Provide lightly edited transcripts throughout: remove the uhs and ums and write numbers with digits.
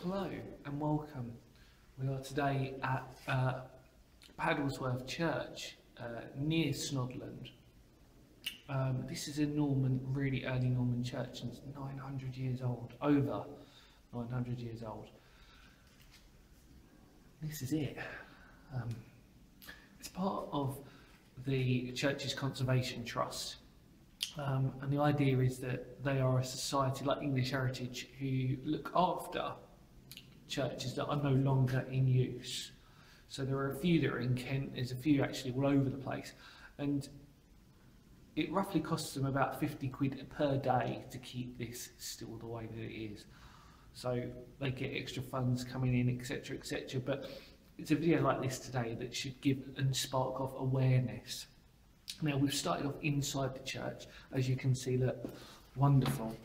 Hello and welcome. We are today at Paddlesworth Church near Snodland. This is a Norman, really early Norman church, and it's 900 years old, over 900 years old. This is it. It's part of the church's conservation trust. And the idea is that they are a society like English Heritage who look after churches that are no longer in use. So there are a few that are in Kent, there's a few actually all over the place, and it roughly costs them about 50 quid per day to keep this still the way that it is. So they get extra funds coming in, etc, etc. But it's a video like this today that should give and spark off awareness. Now we've started off inside the church, as you can see. Look, wonderful,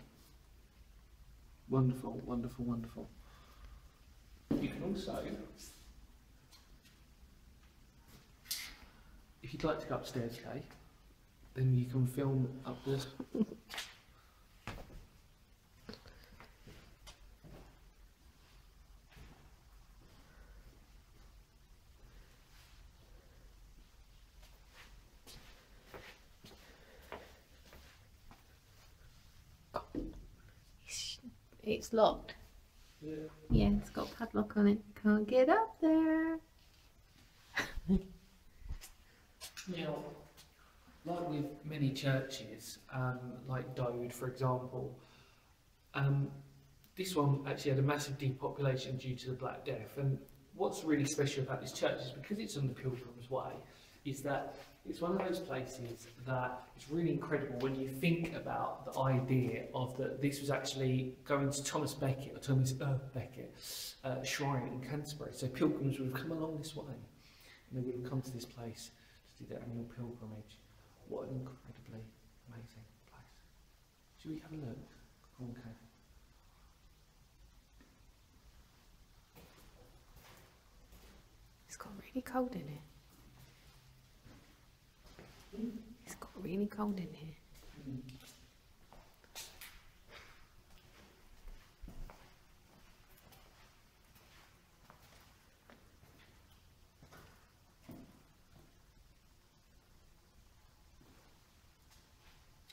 wonderful, wonderful, wonderful. You can also, if you'd like to go upstairs, Kay, then you can film up this. It's locked. Yeah. Yeah, it's got a padlock on it. Can't get up there. Now, like with many churches, like Dode, for example, this one actually had a massive depopulation due to the Black Death. And what's really special about this church is because it's on the Pilgrims Way, is that it's one of those places that it's really incredible when you think about the idea of that this was actually going to Thomas Becket, or Thomas Becket shrine in Canterbury. So pilgrims would have come along this way and they would have come to this place to do their annual pilgrimage. What an incredibly amazing place. Should we have a look? Okay. It's got really cold in it. It's got really cold in here.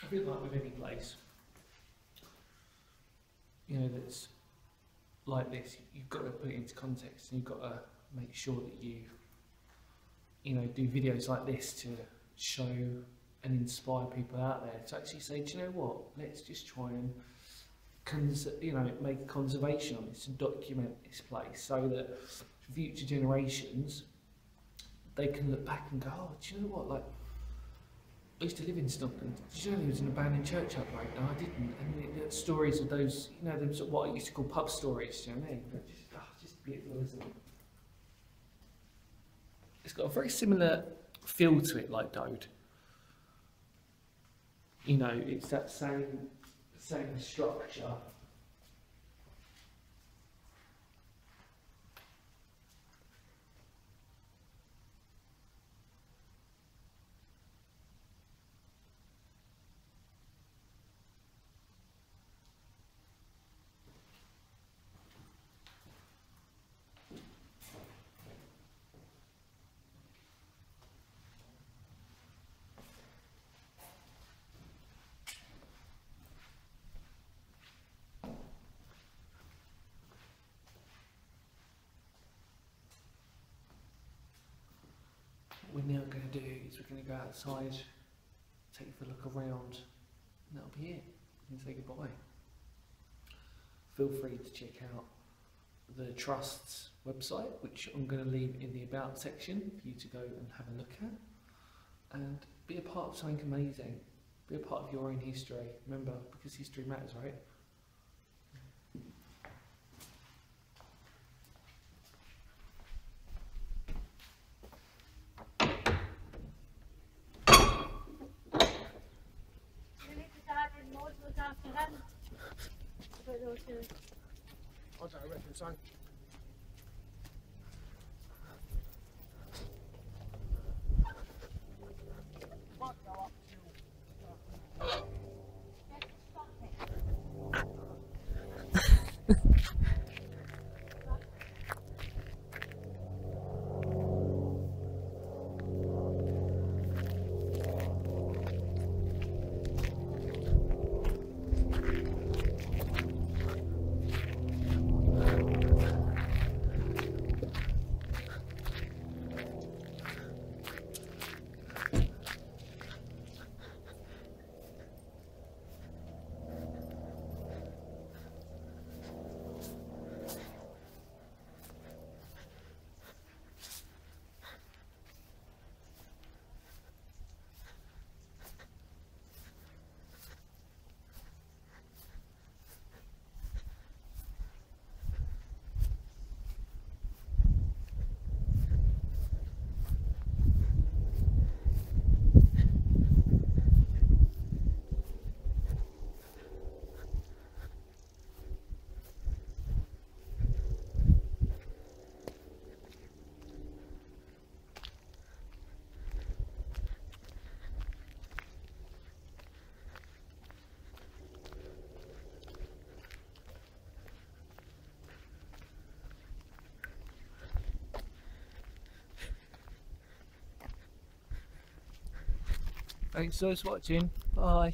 I feel like with any place, you know, that's like this, you've got to put it into context, and you've got to make sure that you know, do videos like this to show and inspire people out there to actually say, do you know what, let's just try and make a conservation on this and document this place so that future generations, they can look back and go, oh, do you know what, like, I used to live in Snodland. Did you know there was an abandoned church up right? No, I didn't. And the stories of those, you know, them sort of what I used to call pub stories, do you know what I mean? Just beautiful, isn't it? It's got a very similar feel to it, like Dode. You know, it's that same structure. What we're now going to do is we're going to go outside, take a look around, and that'll be it. And say goodbye. Feel free to check out the Trust's website, which I'm going to leave in the About section for you to go and have a look at. And be a part of something amazing. Be a part of your own history. Remember, because history matters, right? I don't reckon so. Might go up till Thanks for watching. Bye.